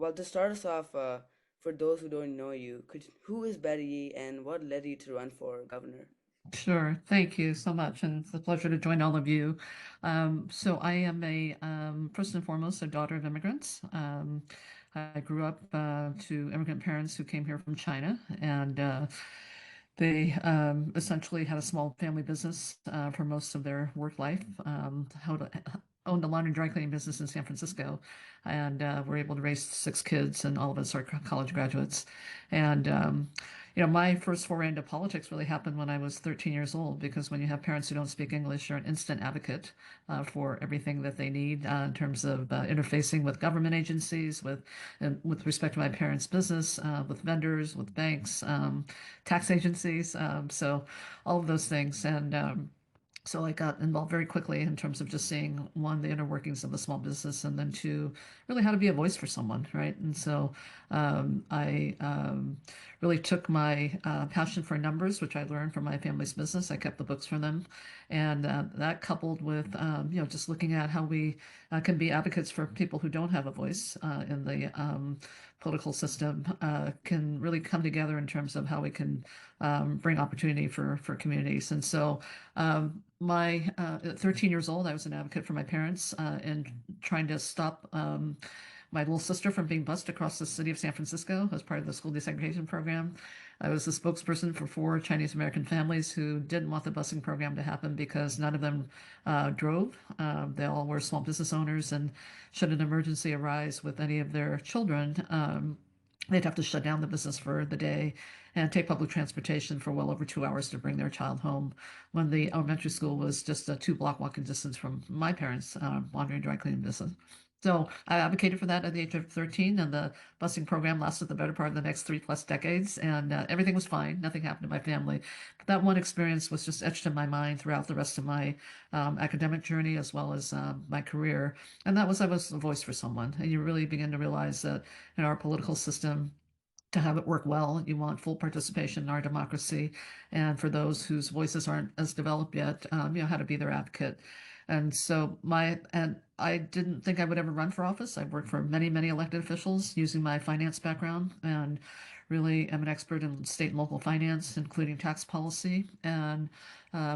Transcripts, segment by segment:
Well, to start us off, for those who don't know you, who is Betty and what led you to run for governor? Sure. Thank you so much. And it's a pleasure to join all of you. So I am first and foremost, a daughter of immigrants. I grew up to immigrant parents who came here from China, and they essentially had a small family business for most of their work life. Owned a laundry and dry cleaning business in San Francisco, and were able to raise six kids, and all of us are college graduates. And my first foray into politics really happened when I was 13 years old, because when you have parents who don't speak English, you're an instant advocate for everything that they need in terms of interfacing with government agencies, with respect to my parents' business, with vendors, with banks, tax agencies. So all of those things. And so I got involved very quickly in terms of just seeing, one, the inner workings of a small business, and then two, really how to be a voice for someone, right? And so I really took my passion for numbers, which I learned from my family's business. I kept the books from them, and that coupled with just looking at how we can be advocates for people who don't have a voice in the political system can really come together in terms of how we can bring opportunity for communities. And so my at 13 years old, I was an advocate for my parents and trying to stop my little sister from being bused across the city of San Francisco as part of the school desegregation program. I was the spokesperson for four Chinese American families who didn't want the busing program to happen because none of them drove. They all were small business owners, and should an emergency arise with any of their children, they'd have to shut down the business for the day and take public transportation for well over 2 hours to bring their child home, when the elementary school was just a 2 block walking distance from my parents' laundry and dry cleaning business. So I advocated for that at the age of 13, and the busing program lasted the better part of the next 3+ decades, and everything was fine. Nothing happened to my family. But that one experience was just etched in my mind throughout the rest of my academic journey, as well as my career. And that was, I was a voice for someone. And you really begin to realize that in our political system, to have it work well, you want full participation in our democracy. And for those whose voices aren't as developed yet, how to be their advocate. And I didn't think I would ever run for office. I've worked for many, many elected officials using my finance background, and really am an expert in state and local finance, including tax policy, and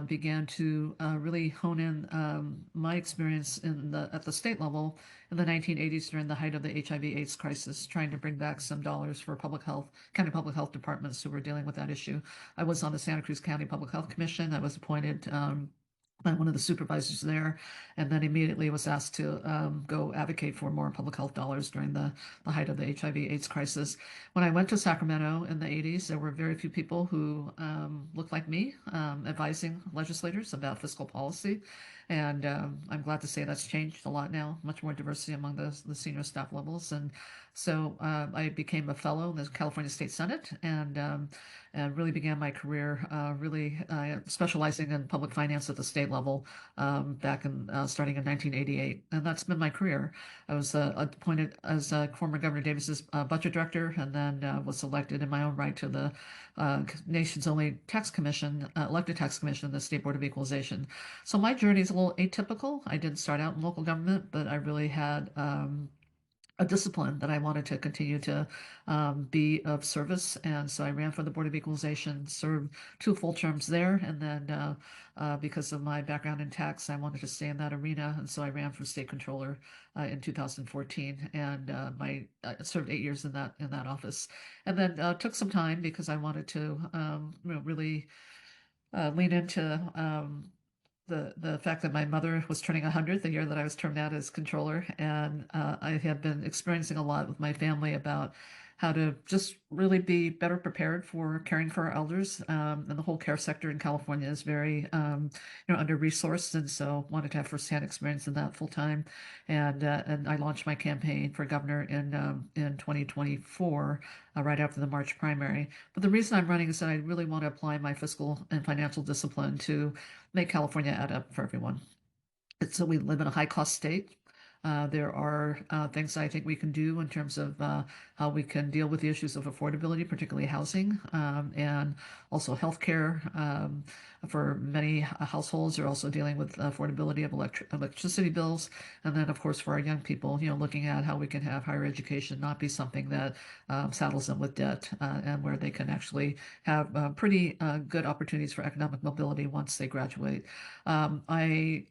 began to really hone in my experience at the state level in the 1980s during the height of the HIV/AIDS crisis, trying to bring back some dollars for county public health departments who were dealing with that issue. I was on the Santa Cruz County Public Health Commission. I was appointed by one of the supervisors there, and then immediately was asked to go advocate for more public health dollars during the height of the HIV/AIDS crisis. When I went to Sacramento in the 80s, there were very few people who looked like me advising legislators about fiscal policy. And I'm glad to say that's changed a lot now, much more diversity among the senior staff levels. And so I became a fellow in the California State Senate, and really began my career really specializing in public finance at the state level back in starting in 1988. And that's been my career. I was appointed as former Governor Davis's budget director, and then was elected in my own right to the nation's only tax commission, elected tax commission, the State Board of Equalization. So my journey is a little atypical. I didn't start out in local government, but I really had a discipline that I wanted to continue to be of service. And so I ran for the Board of Equalization, served 2 full terms there. And then because of my background in tax, I wanted to stay in that arena. And so I ran for state controller in 2014, and I served 8 years in that office. And then took some time because I wanted to really lean into the fact that my mother was turning 100 the year that I was termed out as controller, and I had been experiencing a lot with my family about how to just really be better prepared for caring for our elders. And the whole care sector in California is very, under-resourced, and so wanted to have firsthand experience in that full time. And I launched my campaign for governor in 2024, right after the March primary. But the reason I'm running is that I really want to apply my fiscal and financial discipline to make California add up for everyone. So we live in a high cost state. There are things I think we can do in terms of how we can deal with the issues of affordability, particularly housing, and also healthcare. For many households, they're also dealing with affordability of electricity bills. And then, of course, for our young people, looking at how we can have higher education not be something that saddles them with debt, and where they can actually have pretty good opportunities for economic mobility once they graduate. I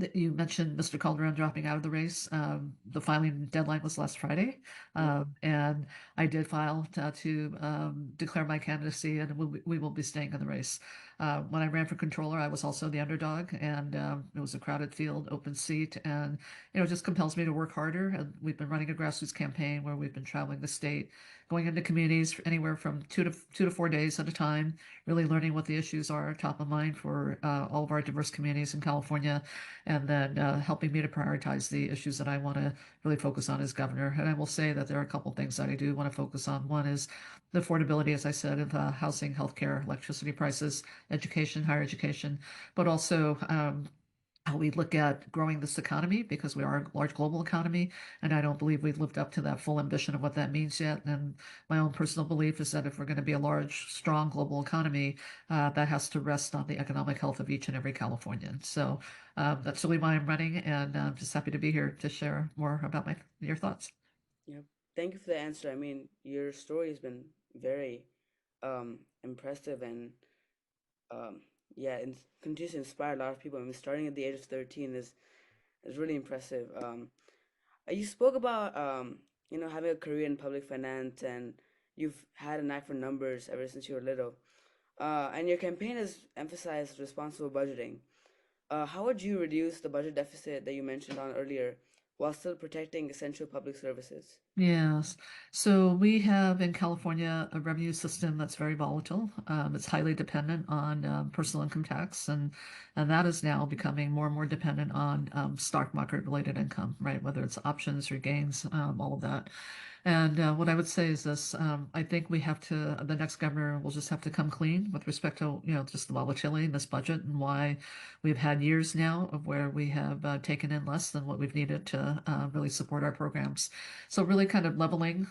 You mentioned Mr. Calderon dropping out of the race. The filing deadline was last Friday, Yep. and I did file to declare my candidacy, and we will be staying in the race. When I ran for controller, I was also the underdog, and it was a crowded field, open seat, and it just compels me to work harder. And we've been running a grassroots campaign where we've been traveling the state, going into communities for anywhere from 2 to 4 days at a time, really learning what the issues are top of mind for all of our diverse communities in California, and then helping me to prioritize the issues that I want to really focus on as governor. And I will say that there are a couple things that I do want to focus on. One is the affordability, as I said, of housing, healthcare, electricity prices, education, higher education, but also how we look at growing this economy because we are a large global economy, and I don't believe we've lived up to that full ambition of what that means yet. And my own personal belief is that if we're going to be a large, strong global economy, that has to rest on the economic health of each and every Californian. So that's really why I'm running, and I'm just happy to be here to share more about your thoughts. Yep. Thank you for the answer. I mean, your story has been very impressive and um, yeah, and continues to inspire a lot of people. I mean, starting at the age of 13 is really impressive. You spoke about having a career in public finance, and you've had a knack for numbers ever since you were little. And your campaign has emphasized responsible budgeting. How would you reduce the budget deficit that you mentioned on earlier while still protecting essential public services? Yes. So we have in California a revenue system that's very volatile. It's highly dependent on personal income tax, and that is now becoming more and more dependent on stock market related income, right? Whether it's options or gains, all of that. And what I would say is this: I think the next governor will just have to come clean with respect to just the volatility in this budget and why we've had years now of where we have taken in less than what we've needed to really support our programs. So really kind of leveling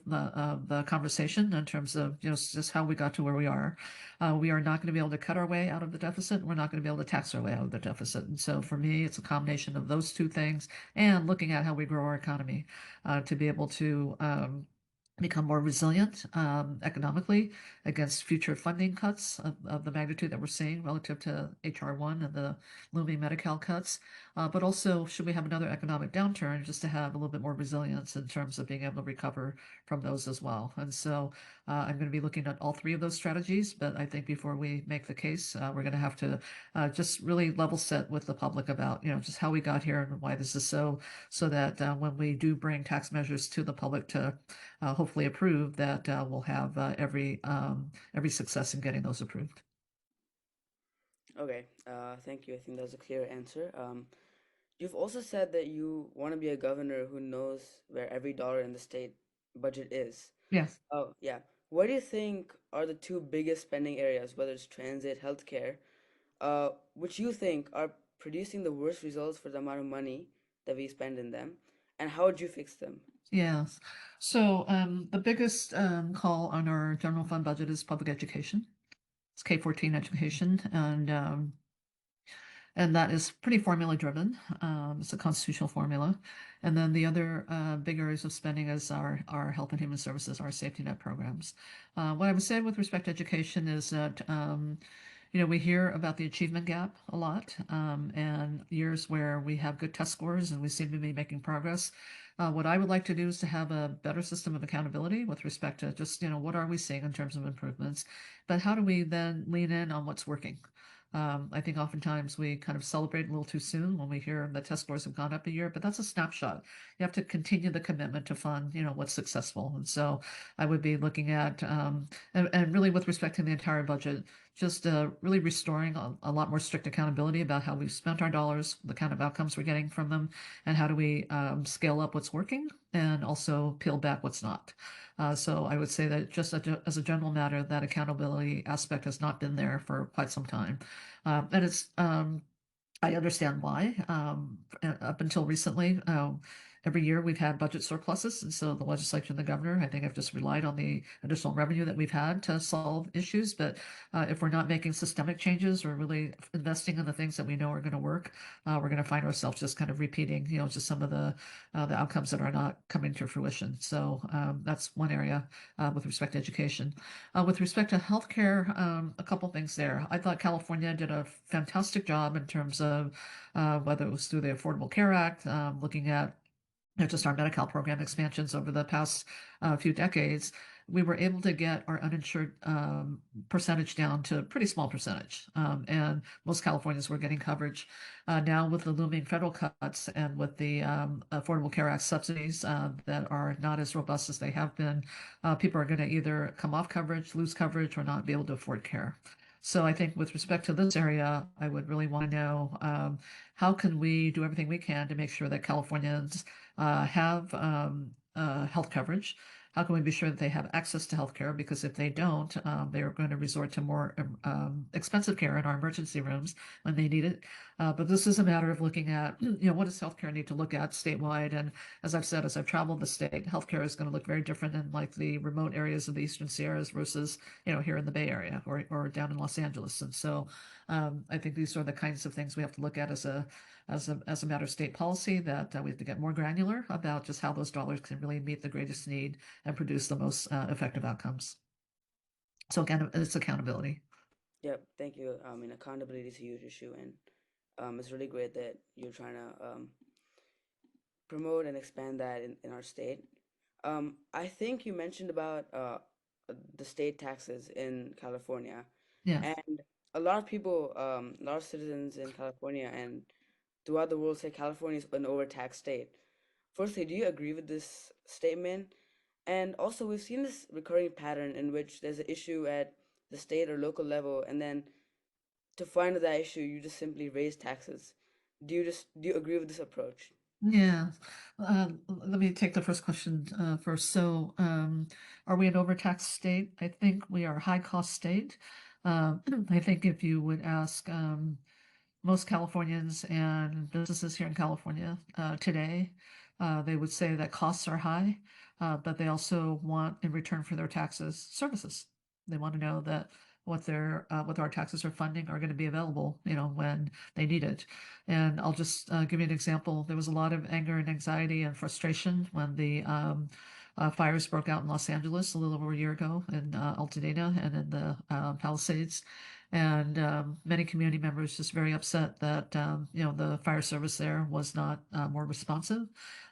the conversation in terms of just how we got to where we are. We are not going to be able to cut our way out of the deficit. We're not going to be able to tax our way out of the deficit. And so for me, it's a combination of those two things and looking at how we grow our economy to be able to become more resilient economically against future funding cuts of the magnitude that we're seeing relative to HR1 and the looming Medi-Cal cuts. But also, should we have another economic downturn, just to have a little bit more resilience in terms of being able to recover from those as well. And so I'm going to be looking at all three of those strategies. But I think before we make the case, we're going to have to just really level set with the public about, just how we got here and why this is so that when we do bring tax measures to the public to hopefully approve, that we'll have every success in getting those approved. Okay, thank you. I think that's a clear answer. You've also said that you want to be a governor who knows where every dollar in the state budget is. Yes. Oh, yeah. What do you think are the two biggest spending areas, whether it's transit, healthcare, which you think are producing the worst results for the amount of money that we spend in them, and how would you fix them? Yes. So the biggest call on our general fund budget is public education. It's K-14 education, and that is pretty formula driven. It's a constitutional formula. And then the other big areas of spending is our health and human services, our safety net programs. What I would say with respect to education is that we hear about the achievement gap a lot, and years where we have good test scores and we seem to be making progress. What I would like to do is to have a better system of accountability with respect to just, what are we seeing in terms of improvements, but how do we then lean in on what's working? I think oftentimes we kind of celebrate a little too soon when we hear that test scores have gone up a year, but that's a snapshot. You have to continue the commitment to fund, what's successful. And so I would be looking at, and really with respect to the entire budget, just really restoring a lot more strict accountability about how we've spent our dollars, the kind of outcomes we're getting from them, and how do we scale up what's working and also peel back what's not. So I would say that just as a general matter, that accountability aspect has not been there for quite some time. And it's I understand why. Up until recently, every year we've had budget surpluses, and so the legislature and the governor, I think, have just relied on the additional revenue that we've had to solve issues. But if we're not making systemic changes or really investing in the things that we know are going to work, we're going to find ourselves just kind of repeating, just some of the outcomes that are not coming to fruition. So that's one area with respect to education. With respect to healthcare, a couple things there. I thought California did a fantastic job in terms of whether it was through the Affordable Care Act, looking at just our Medi-Cal program expansions over the past few decades, we were able to get our uninsured percentage down to a pretty small percentage. And most Californians were getting coverage. Now, with the looming federal cuts and with the Affordable Care Act subsidies that are not as robust as they have been, people are going to either come off coverage, lose coverage, or not be able to afford care. So I think with respect to this area, I would really want to know how can we do everything we can to make sure that Californians have health coverage? How can we be sure that they have access to health care? Because if they don't, they are going to resort to more expensive care in our emergency rooms when they need it. But this is a matter of looking at, what does healthcare need to look at statewide? And as I've said, as I've traveled the state, healthcare is going to look very different in like the remote areas of the Eastern Sierras versus, here in the Bay Area or down in Los Angeles. And so I think these are the kinds of things we have to look at as a matter of state policy that we have to get more granular about just how those dollars can really meet the greatest need and produce the most effective outcomes. So again, it's accountability. Yep, thank you. I mean, accountability is a huge issue, and it's really great that you're trying to promote and expand that in our state. I think you mentioned about the state taxes in California, Yeah. and a lot of people, a lot of citizens in California and throughout the world say California is an overtaxed state. Firstly, do you agree with this statement? And also, we've seen this recurring pattern in which there's an issue at the state or local level, and then to find that issue, you just simply raise taxes. Do you agree with this approach? Yeah. Let me take the first question first. So, are we an overtaxed state? I think we are a high cost state. I think if you would ask most Californians and businesses here in California today, they would say that costs are high, but they also want in return for their taxes services. They want to know that what our taxes are funding are going to be available, when they need it. And I'll just give you an example. There was a lot of anger and anxiety and frustration when the fires broke out in Los Angeles a little over a year ago in Altadena and in the Palisades. And many community members just very upset that the fire service there was not more responsive.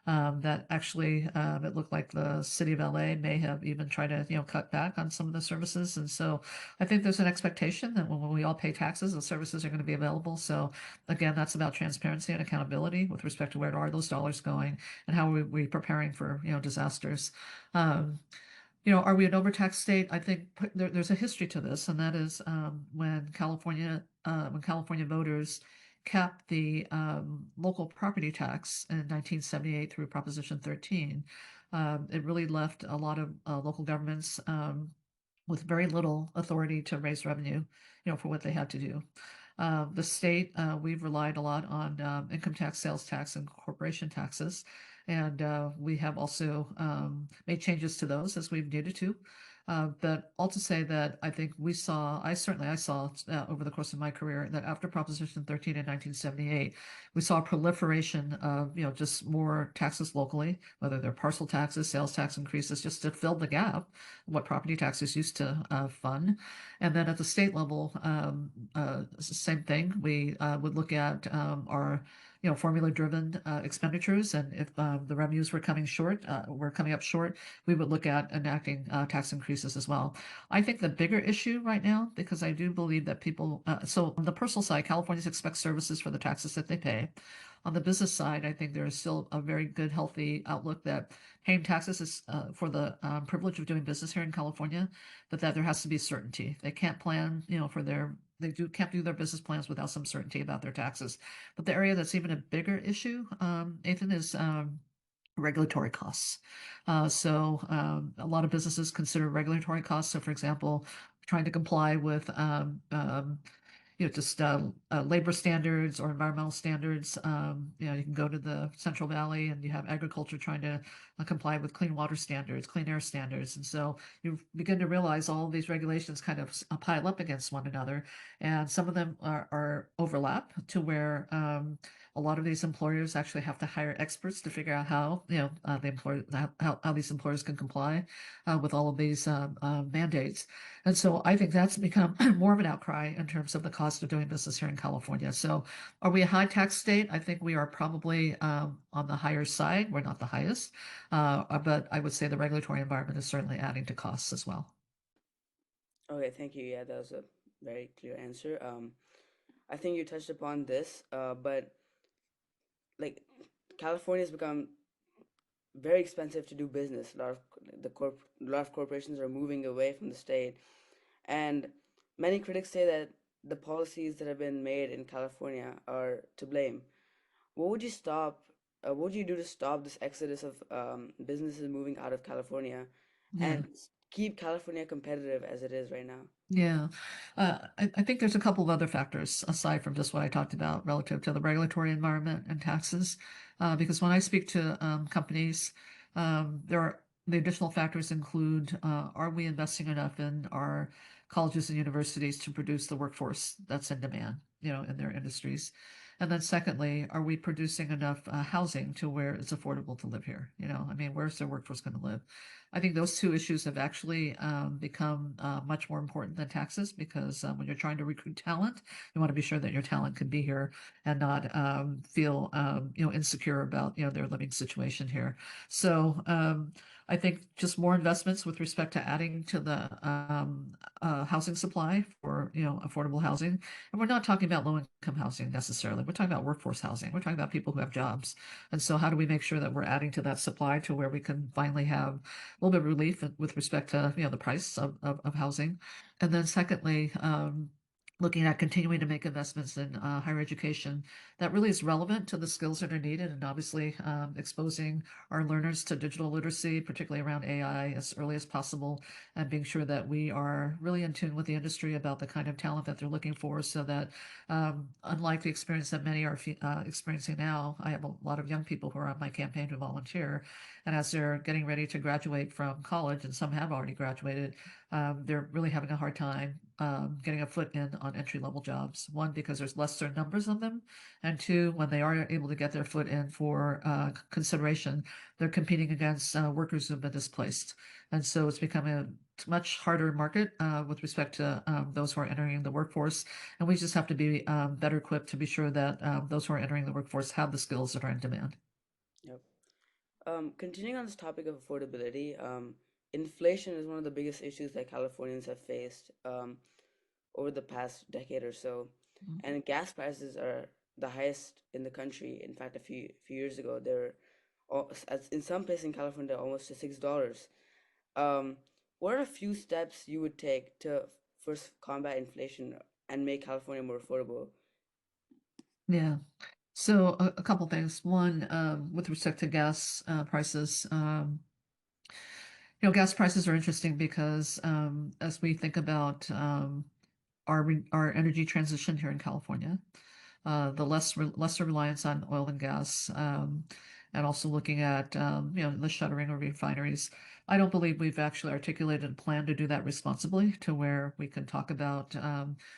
That actually it looked like the city of LA may have even tried to cut back on some of the services. And so I think there's an expectation that when we all pay taxes, the services are going to be available. So again, that's about transparency and accountability with respect to where are those dollars going and how are we preparing for disasters. Um, are we an overtaxed state? I think there's a history to this, and that is when California voters capped the local property tax in 1978 through Proposition 13. It really left a lot of local governments with very little authority to raise revenue, for what they had to do. The state, we've relied a lot on income tax, sales tax, and corporation taxes. And we have also made changes to those as we've needed to. But all to say that I think I saw over the course of my career that after Proposition 13 in 1978, we saw a proliferation of, just more taxes locally, whether they're parcel taxes, sales tax increases, just to fill the gap, what property taxes used to fund. And then at the state level, same thing. We would look at our formula-driven expenditures, and if the revenues were coming up short, we would look at enacting tax increases as well. I think the bigger issue right now, because I do believe that so on the personal side, Californians expect services for the taxes that they pay. On the business side, I think there is still a very good, healthy outlook that paying taxes is for the privilege of doing business here in California, but that there has to be certainty. They can't plan, can't do their business plans without some certainty about their taxes. But the area that's even a bigger issue, Nathan, is regulatory costs. A lot of businesses consider regulatory costs. So, for example, trying to comply with just labor standards or environmental standards. You can go to the Central Valley and you have agriculture trying to comply with clean water standards, clean air standards. And so you begin to realize all of these regulations kind of pile up against one another. And some of them are overlap to where a lot of these employers actually have to hire experts to figure out how, how these employers can comply with all of these mandates. And so I think that's become more of an outcry in terms of the cost of doing business here in California. So are we a high tax state? I think we are probably on the higher side. We're not the highest, but I would say the regulatory environment is certainly adding to costs as well. Okay, thank you. Yeah, that was a very clear answer. I think you touched upon this, but like California has become very expensive to do business. A lot of corporations are moving away from the state, and many critics say that the policies that have been made in California are to blame. What would you stop? What would you do to stop this exodus of businesses moving out of California Yeah. and keep California competitive as it is right now? Yeah, I think there's a couple of other factors aside from just what I talked about relative to the regulatory environment and taxes. Because when I speak to companies, there are the additional factors include are we investing enough in our colleges and universities to produce the workforce that's in demand, in their industries? And then secondly, are we producing enough housing to where it's affordable to live here? I mean, where's their workforce going to live? I think those two issues have actually become much more important than taxes because when you're trying to recruit talent, you want to be sure that your talent can be here and not feel insecure about their living situation here. So I think just more investments with respect to adding to the housing supply for affordable housing, and we're not talking about low income housing necessarily. We're talking about workforce housing. We're talking about people who have jobs, and so how do we make sure that we're adding to that supply to where we can finally have a little bit of relief with respect to the price of housing. And then secondly, looking at continuing to make investments in higher education that really is relevant to the skills that are needed, and obviously exposing our learners to digital literacy, particularly around AI, as early as possible, and being sure that we are really in tune with the industry about the kind of talent that they're looking for, so that unlike the experience that many are experiencing now, I have a lot of young people who are on my campaign to volunteer, and as they're getting ready to graduate from college, and some have already graduated, they're really having a hard time getting a foot in on entry level jobs. One, because there's lesser numbers of them, and two, when they are able to get their foot in for consideration, they're competing against workers who've been displaced. And so it's becoming a much harder market with respect to those who are entering the workforce. And we just have to be better equipped to be sure that those who are entering the workforce have the skills that are in demand. Yep. Continuing on this topic of affordability, inflation is one of the biggest issues that Californians have faced over the past decade or so, and gas prices are the highest in the country. In fact, a few years ago, they were in some places in California almost to $6. Um, what are a few steps you would take to first combat inflation and make California more affordable? Yeah. So a couple things. One, with respect to gas prices, gas prices are interesting because as we think about our energy transition here in California, the lesser reliance on oil and gas, and also looking at the shuttering of refineries. I don't believe we've actually articulated a plan to do that responsibly, to where we can talk about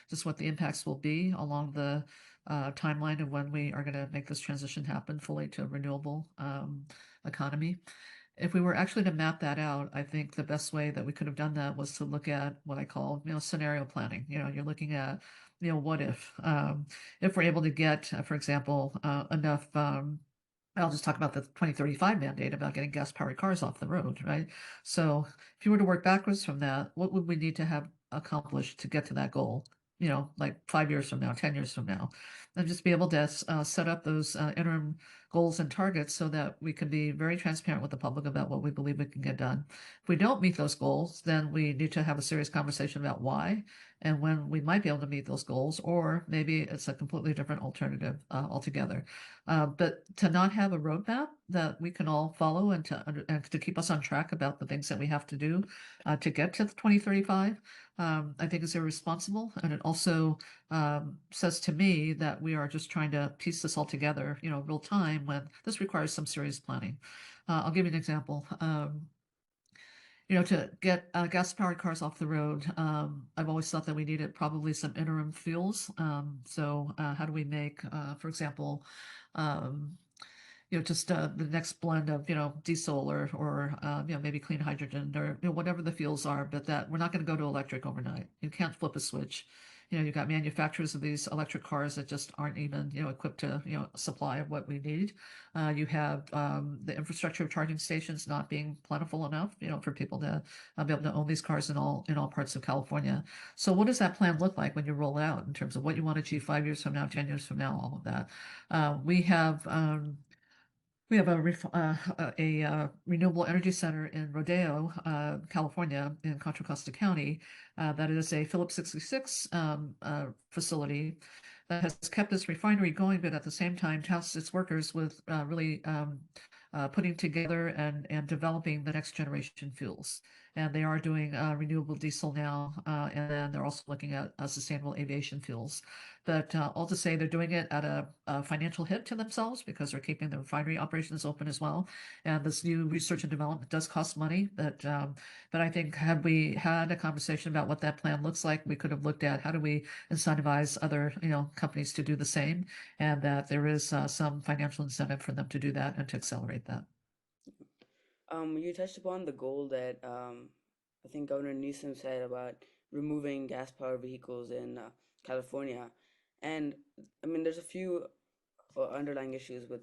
just what the impacts will be along the timeline of when we are going to make this transition happen fully to a renewable economy. If we were actually to map that out, I think the best way that we could have done that was to look at what I call, scenario planning. You're looking at, what if we're able to get, for example, enough. I'll just talk about the 2035 mandate about getting gas-powered cars off the road, right? So if you were to work backwards from that, what would we need to have accomplished to get to that goal? Like 5 years from now, 10 years from now, and just be able to set up those interim goals and targets so that we can be very transparent with the public about what we believe we can get done. If we don't meet those goals, then we need to have a serious conversation about why, and when we might be able to meet those goals, or maybe it's a completely different alternative altogether. But to not have a roadmap that we can all follow and to keep us on track about the things that we have to do to get to the 2035, I think is irresponsible. And it also says to me that we are just trying to piece this all together, real time when this requires some serious planning. I'll give you an example. To get gas-powered cars off the road, I've always thought that we needed probably some interim fuels. So how do we make, for example, um, just the next blend of, diesel or maybe clean hydrogen or, whatever the fuels are, but that we're not going to go to electric overnight. You can't flip a switch. You've got manufacturers of these electric cars that just aren't even, equipped to, supply what we need. You have the infrastructure of charging stations not being plentiful enough, for people to be able to own these cars in all parts of California. So what does that plan look like when you roll out in terms of what you want to achieve 5 years from now, 10 years from now, all of that? We have a renewable energy center in Rodeo, California, in Contra Costa County. That is a Phillips 66 facility that has kept its refinery going, but at the same time tasks its workers with really putting together and developing the next generation fuels. And they are doing renewable diesel now, and then they're also looking at sustainable aviation fuels. But all to say, they're doing it at a financial hit to themselves because they're keeping the refinery operations open as well. And this new research and development does cost money. But I think had we had a conversation about what that plan looks like, we could have looked at how do we incentivize other companies to do the same, and that there is some financial incentive for them to do that and to accelerate that. You touched upon the goal that I think Governor Newsom said about removing gas-powered vehicles in California, and I mean, there's a few underlying issues with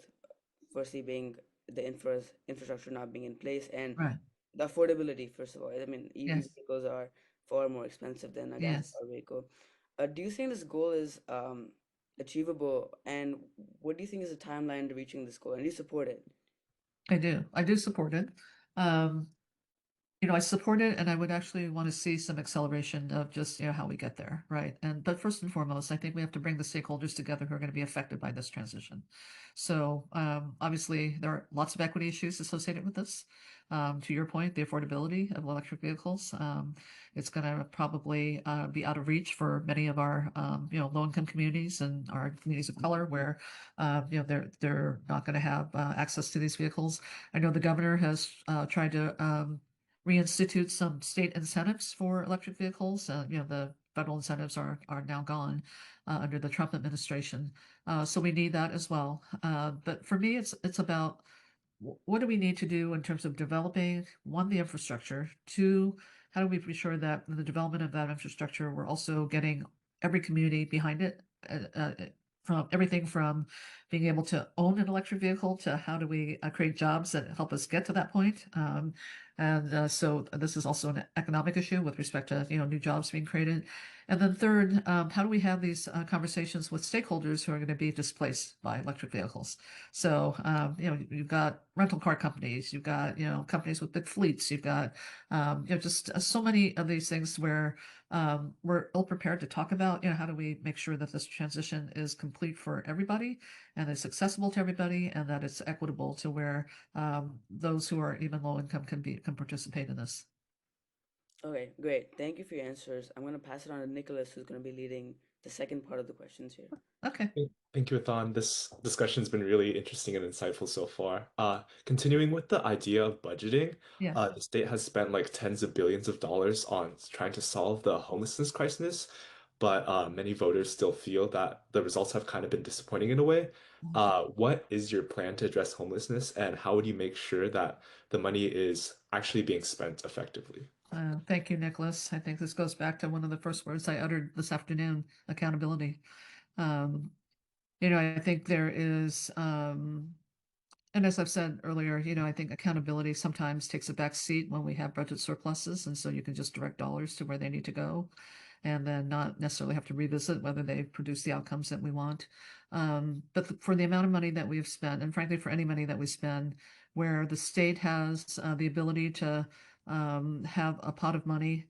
firstly being the infrastructure not being in place and Right. the affordability. First of all, I mean, EV Yes. vehicles are far more expensive than a Yes. gas-powered vehicle. Do you think this goal is achievable, and what do you think is the timeline to reaching this goal? And do you support it? I do. I do support it. Um, I support it, and I would actually want to see some acceleration of just, how we get there, right? But first and foremost, I think we have to bring the stakeholders together who are going to be affected by this transition. So obviously, there are lots of equity issues associated with this. To your point, the affordability of electric vehicles, it's going to probably be out of reach for many of our, low-income communities and our communities of color, where, they're not going to have access to these vehicles. I know the governor has tried to reinstitute some state incentives for electric vehicles. The federal incentives are now gone under the Trump administration, so we need that as well. But for me, it's about what do we need to do in terms of developing, one, the infrastructure, two, how do we be sure that in the development of that infrastructure, we're also getting every community behind it, from everything from being able to own an electric vehicle to how do we create jobs that help us get to that point. And so this is also an economic issue with respect to new jobs being created. And then third, how do we have these conversations with stakeholders who are going to be displaced by electric vehicles? So, you've got rental car companies, you've got, companies with big fleets, you've got, just so many of these things where we're ill prepared to talk about, how do we make sure that this transition is complete for everybody and it's accessible to everybody and that it's equitable to where those who are even low income can participate in this. Okay, great. Thank you for your answers. I'm going to pass it on to Nicholas, who's going to be leading the second part of the questions here. Okay. Thank you, Athan. This discussion's been really interesting and insightful so far. Continuing with the idea of budgeting, Yes. the state has spent like tens of billions of dollars on trying to solve the homelessness crisis, but many voters still feel that the results have kind of been disappointing in a way. What is your plan to address homelessness, and how would you make sure that the money is actually being spent effectively? Thank you, Nicholas. I think this goes back to one of the first words I uttered this afternoon, accountability. Um, I think there is, and as I've said earlier, I think accountability sometimes takes a back seat when we have budget surpluses, and so you can just direct dollars to where they need to go, and then not necessarily have to revisit whether they produce the outcomes that we want. But for the amount of money that we've spent, and frankly, for any money that we spend, where the state has the ability to have a pot of money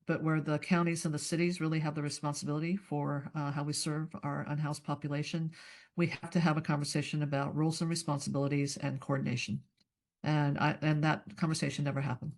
but where the counties and the cities really have the responsibility for how we serve our unhoused population, we have to have a conversation about roles and responsibilities and coordination. And that conversation never happened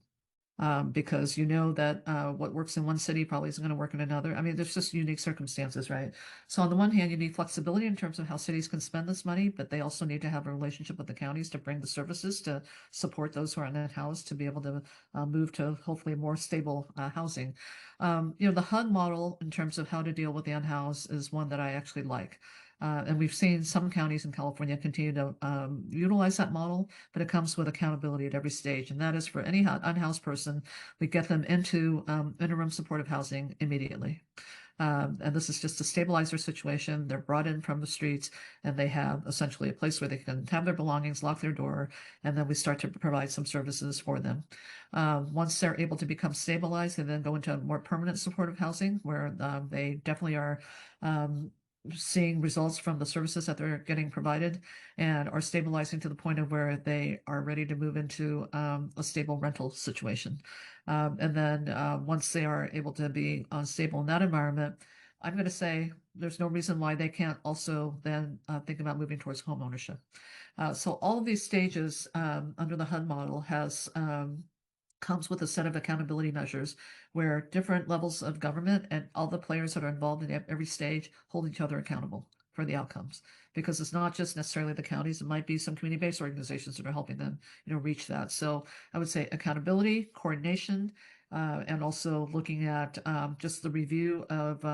because you know that what works in one city probably isn't going to work in another. I mean, there's just unique circumstances, right? So on the one hand, you need flexibility in terms of how cities can spend this money, but they also need to have a relationship with the counties to bring the services to support those who are unhoused to be able to move to hopefully more stable housing. The HUD model in terms of how to deal with the unhoused is one that I actually like. And we've seen some counties in California continue to utilize that model, but it comes with accountability at every stage. And that is for any unhoused person, we get them into interim supportive housing immediately. And this is just to stabilize their situation. They're brought in from the streets and they have essentially a place where they can have their belongings, lock their door, and then we start to provide some services for them. Once they're able to become stabilized, they then go into more permanent supportive housing where they definitely are seeing results from the services that they're getting provided and are stabilizing to the point of where they are ready to move into a stable rental situation. And then once they are able to be stable in that environment, I'm going to say there's no reason why they can't also then think about moving towards home ownership. So all of these stages under the HUD model has comes with a set of accountability measures where different levels of government and all the players that are involved in every stage hold each other accountable for the outcomes because it's not just necessarily the counties, it might be some community-based organizations that are helping them reach that. So I would say accountability, coordination, and also looking at just the review of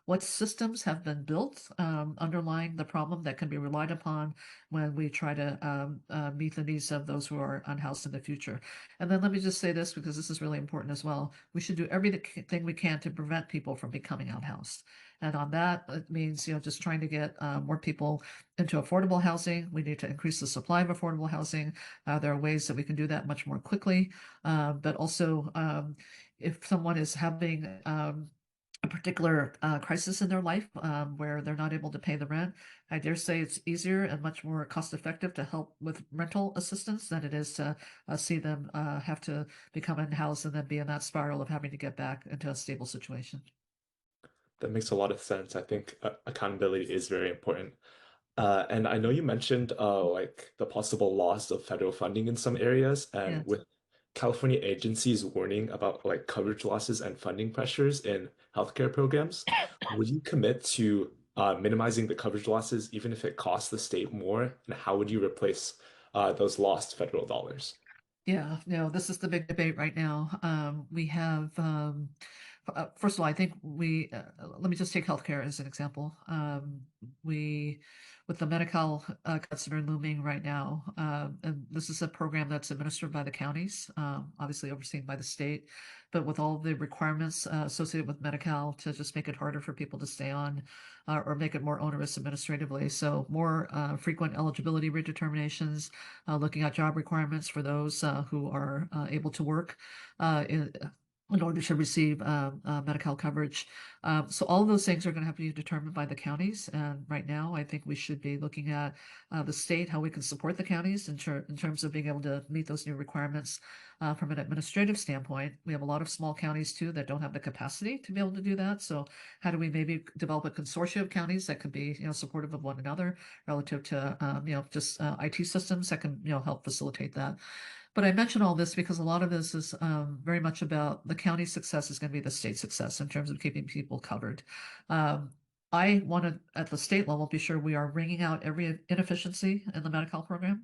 what systems have been built underlying the problem that can be relied upon when we try to meet the needs of those who are unhoused in the future. And then let me just say this because this is really important as well. We should do everything we can to prevent people from becoming unhoused. And on that, it means, just trying to get more people into affordable housing. We need to increase the supply of affordable housing. There are ways that we can do that much more quickly. But also, if someone is having a particular crisis in their life where they're not able to pay the rent, I dare say it's easier and much more cost effective to help with rental assistance than it is to see them have to become unhoused and then be in that spiral of having to get back into a stable situation. That makes a lot of sense. I think accountability is very important. And I know you mentioned like the possible loss of federal funding in some areas, Yeah. and with California agencies warning about like coverage losses and funding pressures in healthcare programs, would you commit to minimizing the coverage losses even if it costs the state more? And how would you replace those lost federal dollars? Yeah, no, this is the big debate right now. We have, first of all, I think let me just take healthcare as an example. We, with the Medi-Cal cuts that are looming right now, and this is a program that's administered by the counties, obviously overseen by the state, but with all the requirements associated with Medi-Cal to just make it harder for people to stay on or make it more onerous administratively. So more frequent eligibility redeterminations, looking at job requirements for those who are able to work in order to receive Medi-Cal coverage. So all of those things are going to have to be determined by the counties. And right now, I think we should be looking at the state, how we can support the counties in terms of being able to meet those new requirements. From an administrative standpoint, we have a lot of small counties too that don't have the capacity to be able to do that. So how do we maybe develop a consortium of counties that could be, supportive of one another relative to, just IT systems that can, help facilitate that. But I mention all this because a lot of this is very much about the county success is going to be the state success in terms of keeping people covered. Um, I want to, at the state level, be sure we are wringing out every inefficiency in the Medi-Cal program.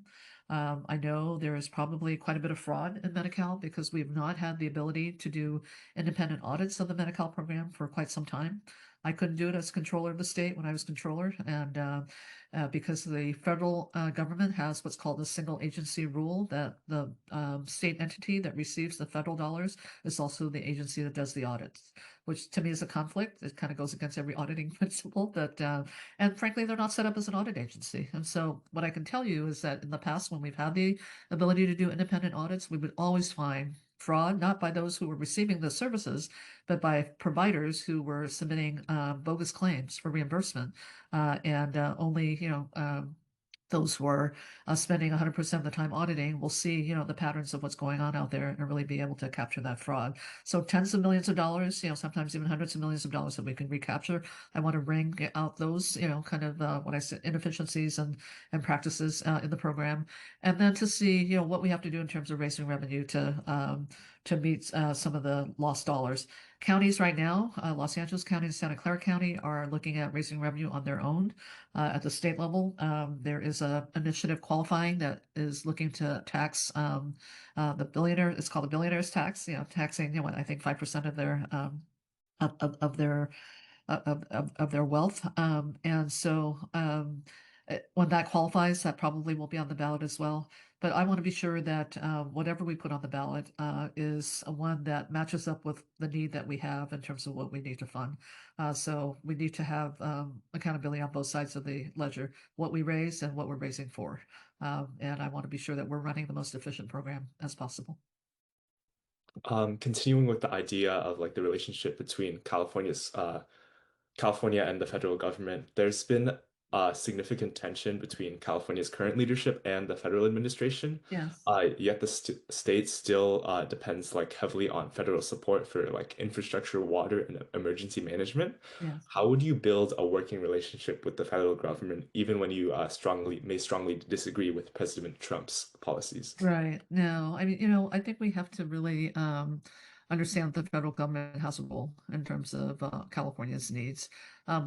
I know there is probably quite a bit of fraud in Medi-Cal because we've not had the ability to do independent audits of the Medi-Cal program for quite some time. I couldn't do it as controller of the state when I was controller, and because the federal government has what's called a single agency rule that the state entity that receives the federal dollars is also the agency that does the audits, which to me is a conflict. It kind of goes against every auditing principle that, and frankly, they're not set up as an audit agency. And so what I can tell you is that in the past, when we've had the ability to do independent audits, we would always find fraud, not by those who were receiving the services, but by providers who were submitting bogus claims for reimbursement and only those who are spending 100% of the time auditing will see, the patterns of what's going on out there and really be able to capture that fraud. So tens of millions of dollars, sometimes even hundreds of millions of dollars that we can recapture. I want to wring out those, kind of what I said, inefficiencies and practices in the program, and then to see, what we have to do in terms of raising revenue to meet some of the lost dollars. Counties right now, Los Angeles County and Santa Clara County are looking at raising revenue on their own at the state level. There is an initiative qualifying that is looking to tax the billionaire. It's called the billionaires tax. Taxing I think 5% of their of their of their wealth. And so when that qualifies, that probably will be on the ballot as well. But I want to be sure that whatever we put on the ballot is one that matches up with the need that we have in terms of what we need to fund. So we need to have accountability on both sides of the ledger, what we raise and what we're raising for. And I want to be sure that we're running the most efficient program as possible. Continuing with the idea of like the relationship between California and the federal government, there's been significant tension between California's current leadership and the federal administration. Yes, Yet the state still depends like heavily on federal support for like infrastructure, water, and emergency management. yes. How would you build a working relationship with the federal government, even when you strongly disagree with President Trump's policies? Right. No, I mean, I think we have to really understand that the federal government has a role in terms of California's needs.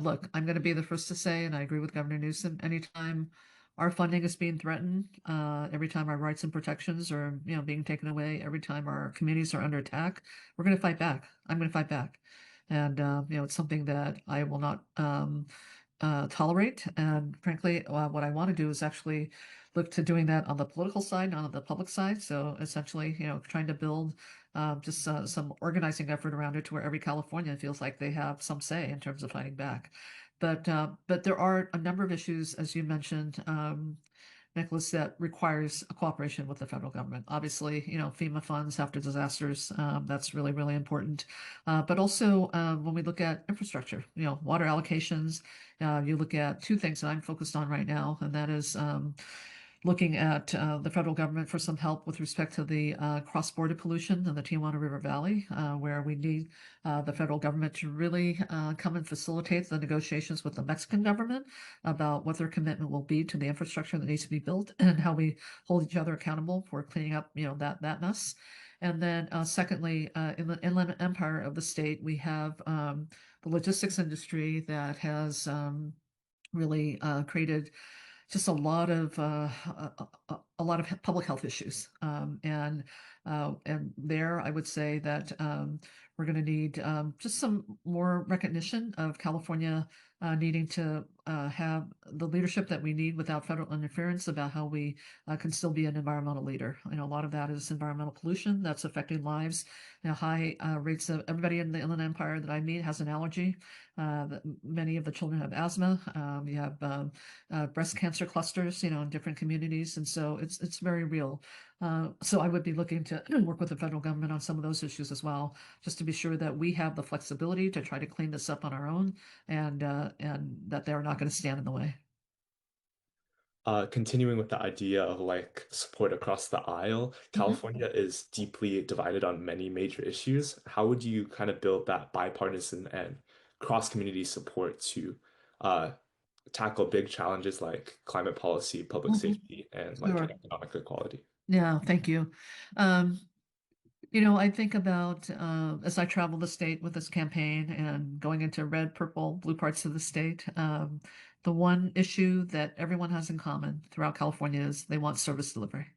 Look, I'm going to be the first to say, and I agree with Governor Newsom, anytime our funding is being threatened, every time our rights and protections are, being taken away, every time our communities are under attack, we're going to fight back. I'm going to fight back. And, it's something that I will not tolerate. And frankly, what I want to do is actually look to doing that on the political side, not on the public side. So essentially, trying to build just some organizing effort around it to where every Californian feels like they have some say in terms of fighting back. But there are a number of issues, as you mentioned, Nicholas, that requires a cooperation with the federal government. Obviously, FEMA funds after disasters, that's really, really important. But also when we look at infrastructure, water allocations, you look at two things that I'm focused on right now, and that is looking at the federal government for some help with respect to the cross-border pollution in the Tijuana River Valley, where we need the federal government to really come and facilitate the negotiations with the Mexican government about what their commitment will be to the infrastructure that needs to be built and how we hold each other accountable for cleaning up, that mess. And then secondly, in the Inland Empire of the state, we have the logistics industry that has really created just a lot of public health issues, and there I would say that we're going to need just some more recognition of California needing to have the leadership that we need without federal interference about how we can still be an environmental leader. A lot of that is environmental pollution that's affecting lives. High rates of everybody in the Inland Empire that I meet has an allergy. Many of the children have asthma. We have breast cancer clusters, in different communities, and so it's very real. So I would be looking to work with the federal government on some of those issues as well, just to be sure that we have the flexibility to try to clean this up on our own, and that they're not going to stand in the way. Continuing with the idea of like support across the aisle, Mhm. California is deeply divided on many major issues. How would you kind of build that bipartisan and cross-community support to uh, tackle big challenges like climate policy, public Mhm. safety, and like Sure. economic equality? Yeah, thank you. Um, I think about as I travel the state with this campaign and going into red, purple, blue parts of the state, the one issue that everyone has in common throughout California is they want service delivery.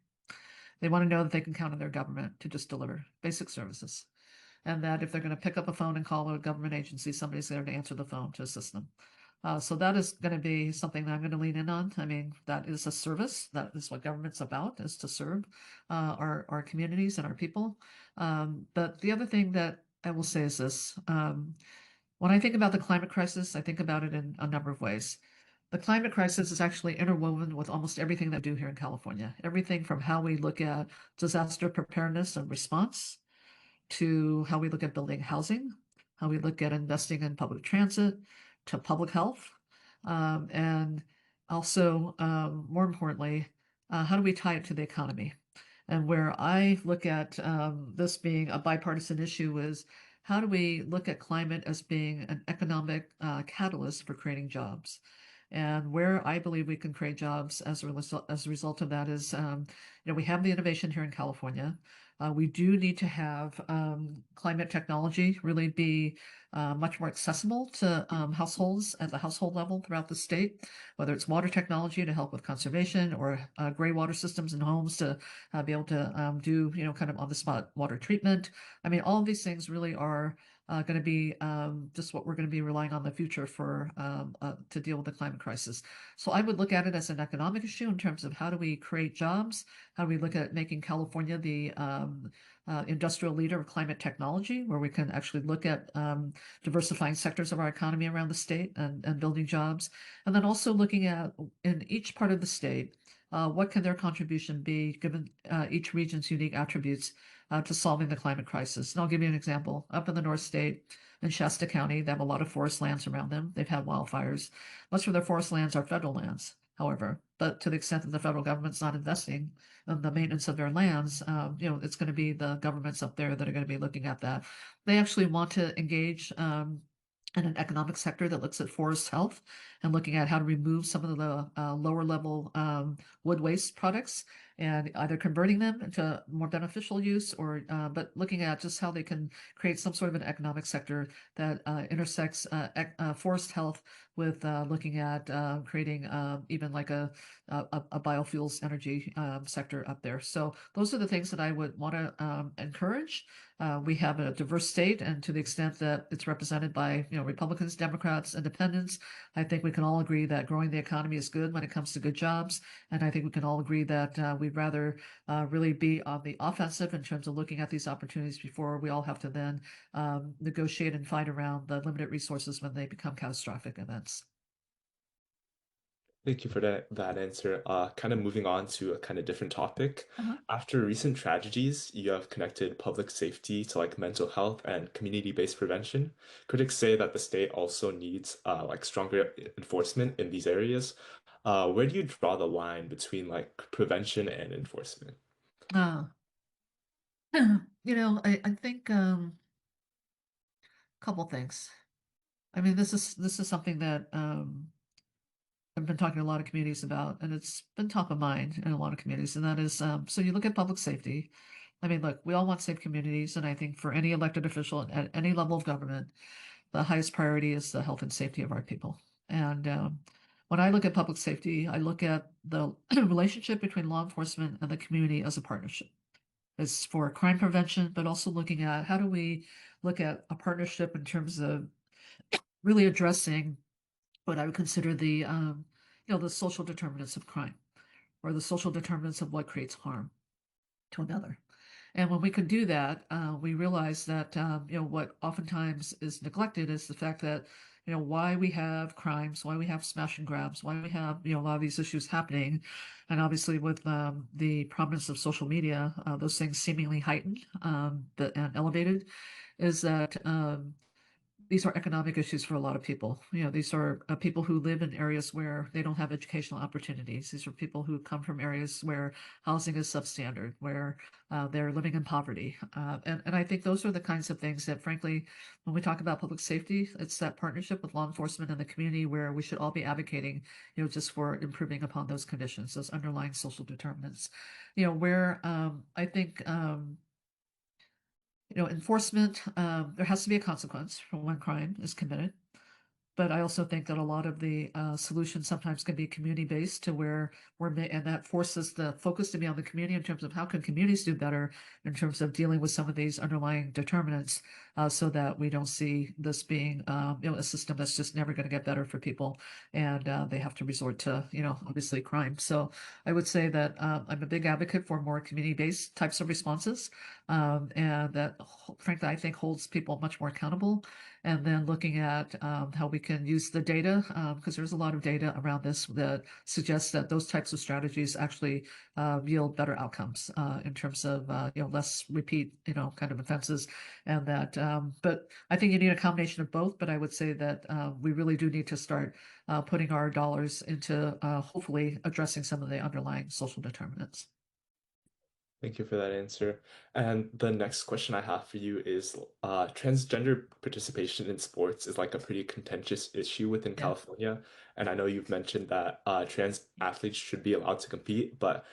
They want to know that they can count on their government to just deliver basic services, and that if they're going to pick up a phone and call a government agency, somebody's there to answer the phone to assist them. So that is going to be something that I'm going to lean in on. I mean, that is a service. That is what government's about, is to serve our communities and our people. But the other thing that I will say is this. When I think about the climate crisis, I think about it in a number of ways. The climate crisis is actually interwoven with almost everything that we do here in California. Everything from how we look at disaster preparedness and response, to how we look at building housing, how we look at investing in public transit, to public health. And Also, more importantly, how do we tie it to the economy? And where I look at this being a bipartisan issue is how do we look at climate as being an economic catalyst for creating jobs? And where I believe we can create jobs as a result of that is, we have the innovation here in California. We do need to have climate technology really be much more accessible to households at the household level throughout the state, whether it's water technology to help with conservation or gray water systems in homes to be able to do, kind of on the spot water treatment. I mean, all of these things really are going to be just what we're going to be relying on in the future for to deal with the climate crisis. So I would look at it as an economic issue in terms of how do we create jobs? How do we look at making California the industrial leader of climate technology, where we can actually look at diversifying sectors of our economy around the state and building jobs. And then also looking at in each part of the state, what can their contribution be given each region's unique attributes to solving the climate crisis? And I'll give you an example. Up in the North State, in Shasta County, they have a lot of forest lands around them. They've had wildfires. Most of their forest lands are federal lands, however. But to the extent that the federal government's not investing in the maintenance of their lands, it's going to be the governments up there that are going to be looking at that. They actually want to engage in an economic sector that looks at forest health and looking at how to remove some of the lower level wood waste products and either converting them into more beneficial use or but looking at just how they can create some sort of an economic sector that intersects forest health with looking at creating even like a biofuels energy sector up there. So those are the things that I would want to encourage. We have a diverse state, and to the extent that it's represented by Republicans, Democrats, Independents, I think we can all agree that growing the economy is good when it comes to good jobs, and I think we can all agree that we'd rather really be on the offensive in terms of looking at these opportunities before we all have to then negotiate and fight around the limited resources when they become catastrophic events. Thank you for that answer. Kind of moving on to a kind of different topic. Uh-huh. After recent tragedies, you have connected public safety to like mental health and community-based prevention. Critics say that the state also needs like stronger enforcement in these areas. Where do you draw the line between like prevention and enforcement? Uh, I think a couple things. I mean, this is something that I've been talking to a lot of communities about, and it's been top of mind in a lot of communities. And that is, so you look at public safety. I mean, look, we all want safe communities, and I think for any elected official at any level of government, the highest priority is the health and safety of our people. And when I look at public safety, I look at the relationship between law enforcement and the community as a partnership. It's for crime prevention, but also looking at how do we look at a partnership in terms of really addressing what I would consider the social determinants of crime or the social determinants of what creates harm to another. And when we can do that, we realize that what oftentimes is neglected is the fact that why we have crimes, why we have smash and grabs, why we have a lot of these issues happening, and obviously with the prominence of social media, those things seemingly heightened and elevated, is that these are economic issues for a lot of people. These are people who live in areas where they don't have educational opportunities. These are people who come from areas where housing is substandard, where they're living in poverty. And I think those are the kinds of things that, frankly, when we talk about public safety, it's that partnership with law enforcement and the community where we should all be advocating, just for improving upon those conditions, those underlying social determinants. Where I think enforcement, there has to be a consequence for when crime is committed. But I also think that a lot of the solutions sometimes can be community based to where and that forces the focus to be on the community in terms of how can communities do better in terms of dealing with some of these underlying determinants so that we don't see this being, a system that's just never going to get better for people. And they have to resort to, obviously crime. So I would say that I'm a big advocate for more community based types of responses. and that, frankly, I think holds people much more accountable. And then looking at how we can use the data, because there's a lot of data around this that suggests that those types of strategies actually yield better outcomes in terms of less repeat kind of offenses, and that. But I think you need a combination of both. But I would say that we really do need to start putting our dollars into hopefully addressing some of the underlying social determinants. Thank you for that answer. And the next question I have for you is transgender participation in sports is like a pretty contentious issue within Yeah. California. And I know you've mentioned that trans athletes should be allowed to compete, but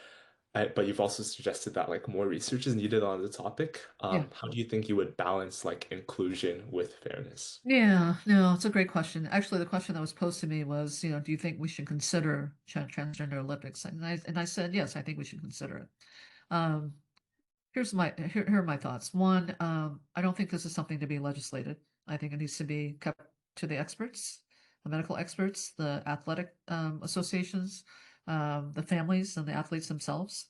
you've also suggested that like more research is needed on the topic. Yeah. How do you think you would balance like inclusion with fairness? Yeah, no, it's a great question. Actually, the question that was posed to me was, do you think we should consider transgender Olympics? And I said, yes, I think we should consider it. Um, here are my thoughts. One, I don't think this is something to be legislated. I think it needs to be kept to the experts, the medical experts, the athletic associations, the families, and the athletes themselves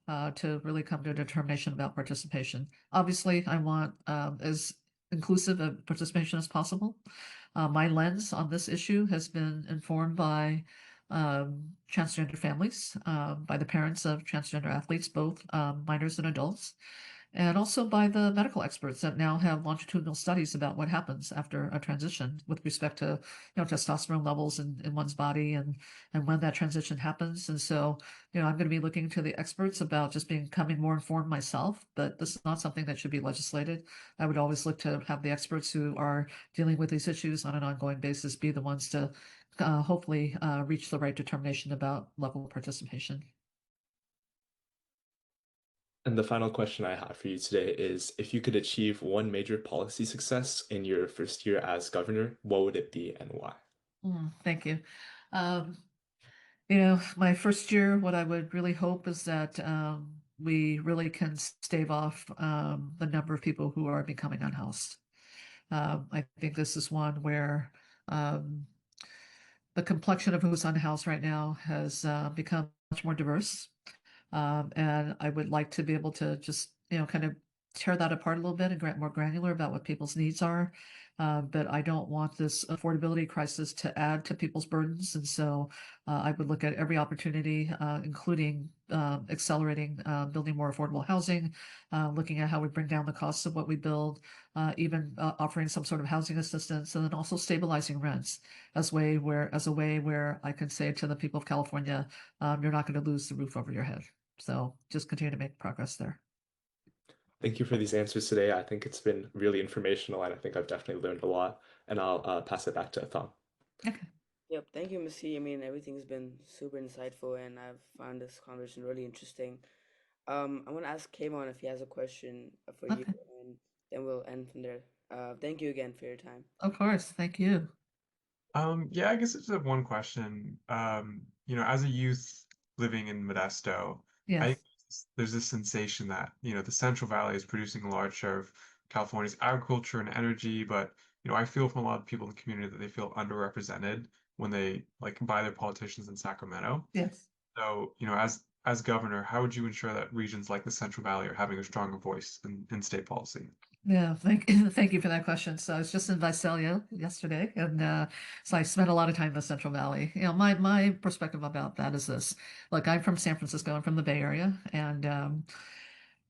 to really come to a determination about participation. Obviously, I want as inclusive a participation as possible. My lens on this issue has been informed by transgender families, by the parents of transgender athletes, both minors and adults, and also by the medical experts that now have longitudinal studies about what happens after a transition with respect to testosterone levels in one's body and when that transition happens. And so I'm going to be looking to the experts about just becoming more informed myself, but this is not something that should be legislated. I would always look to have the experts who are dealing with these issues on an ongoing basis be the ones to hopefully reach the right determination about level of participation. And the final question I have for you today is if you could achieve one major policy success in your first year as governor, what would it be and why? Thank you. Um, my first year, what I would really hope is that we really can stave off the number of people who are becoming unhoused. I think this is one where um, the complexion of who's unhoused right now has become much more diverse. And I would like to be able to just, kind of tear that apart a little bit and get more granular about what people's needs are. But I don't want this affordability crisis to add to people's burdens. And so I would look at every opportunity, including accelerating building more affordable housing, looking at how we bring down the costs of what we build, even offering some sort of housing assistance, and then also stabilizing rents as a way where I can say to the people of California, you're not going to lose the roof over your head. So just continue to make progress there. Thank you for these answers today. I think it's been really informational, and I think I've definitely learned a lot. And I'll pass it back to Thom. Okay. Yep, thank you, Missy. I mean, everything's been super insightful, and I've found this conversation really interesting. I want to ask Kamon if he has a question for you, Okay. and then we'll end from there. Thank you again for your time. Of course. Thank you. Yeah, I guess I just have one question. As a youth living in Modesto, I Yes. think there's this sensation that, the Central Valley is producing a large share of California's agriculture and energy, but, I feel from a lot of people in the community that they feel underrepresented when they like buy their politicians in Sacramento. Yes. So, as governor, how would you ensure that regions like the Central Valley are having a stronger voice in state policy? Yeah, thank you for that question. So I was just in Visalia yesterday, and so I spent a lot of time in the Central Valley. My perspective about that is this: look, I'm from San Francisco. I'm from the Bay Area, and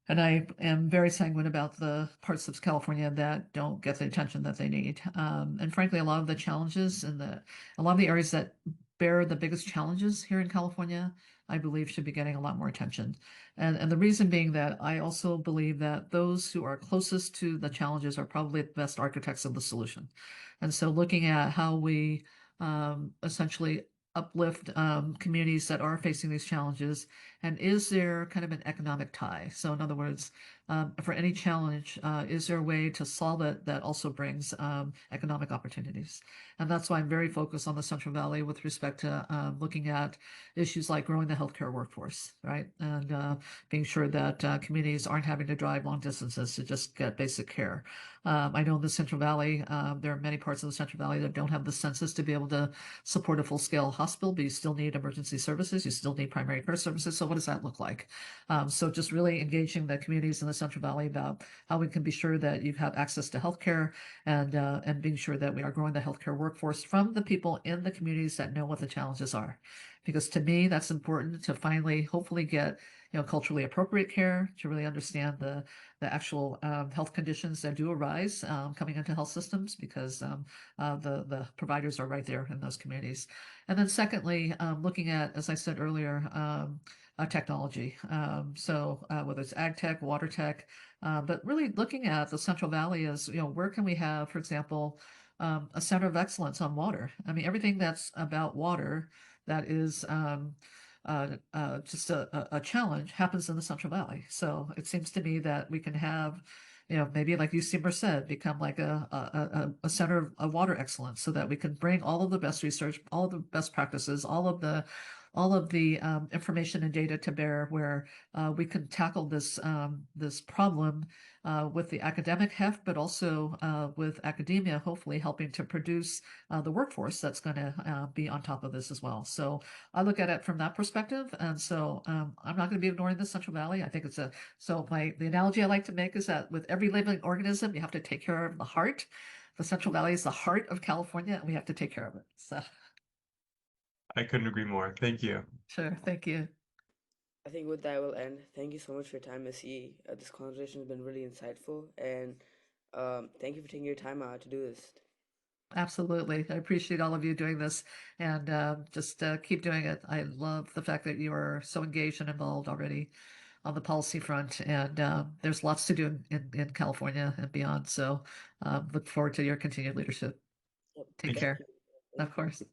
I am very sanguine about the parts of California that don't get the attention that they need. And frankly, a lot of the challenges and a lot of the areas that bear the biggest challenges here in California, I believe should be getting a lot more attention. And the reason being that I also believe that those who are closest to the challenges are probably the best architects of the solution. And so looking at how we essentially uplift communities that are facing these challenges, and is there kind of an economic tie? So in other words, for any challenge, is there a way to solve it that also brings economic opportunities? And that's why I'm very focused on the Central Valley with respect to looking at issues like growing the healthcare workforce, right? And being sure that communities aren't having to drive long distances to just get basic care. I know in the Central Valley, there are many parts of the Central Valley that don't have the census to be able to support a full-scale hospital, but you still need emergency services, you still need primary care services. So what does that look like? So just really engaging the communities in the Central Valley about how we can be sure that you have access to healthcare and being sure that we are growing the healthcare workforce from the people in the communities that know what the challenges are. Because to me, that's important to finally, hopefully get culturally appropriate care, to really understand the actual health conditions that do arise coming into health systems, because the providers are right there in those communities. And then secondly, looking at, as I said earlier, technology. So whether it's ag tech, water tech, but really looking at the Central Valley as, where can we have, for example, a center of excellence on water? I mean, everything that's about water that is just a challenge happens in the Central Valley. So it seems to me that we can have, maybe like UC Merced become like a center of water excellence, so that we can bring all of the best research, all of the best practices, all of the information and data to bear, where we can tackle this problem with the academic heft, but also with academia, hopefully helping to produce the workforce that's going to be on top of this as well. So I look at it from that perspective, and so I'm not going to be ignoring the Central Valley. I think it's the analogy I like to make is that with every living organism, you have to take care of the heart. The Central Valley is the heart of California, and we have to take care of it. So I couldn't agree more. Thank you. sure, thank you. I think with that we'll end. Thank you so much for your time, Miss E. This conversation has been really insightful, and thank you for taking your time out to do this. Absolutely. I appreciate all of you doing this, and just keep doing it. I love the fact that you are so engaged and involved already on the policy front, and there's lots to do in California and beyond. So look forward to your continued leadership. Yep. Take Thank you. Thank care. you. Thank Of you. course.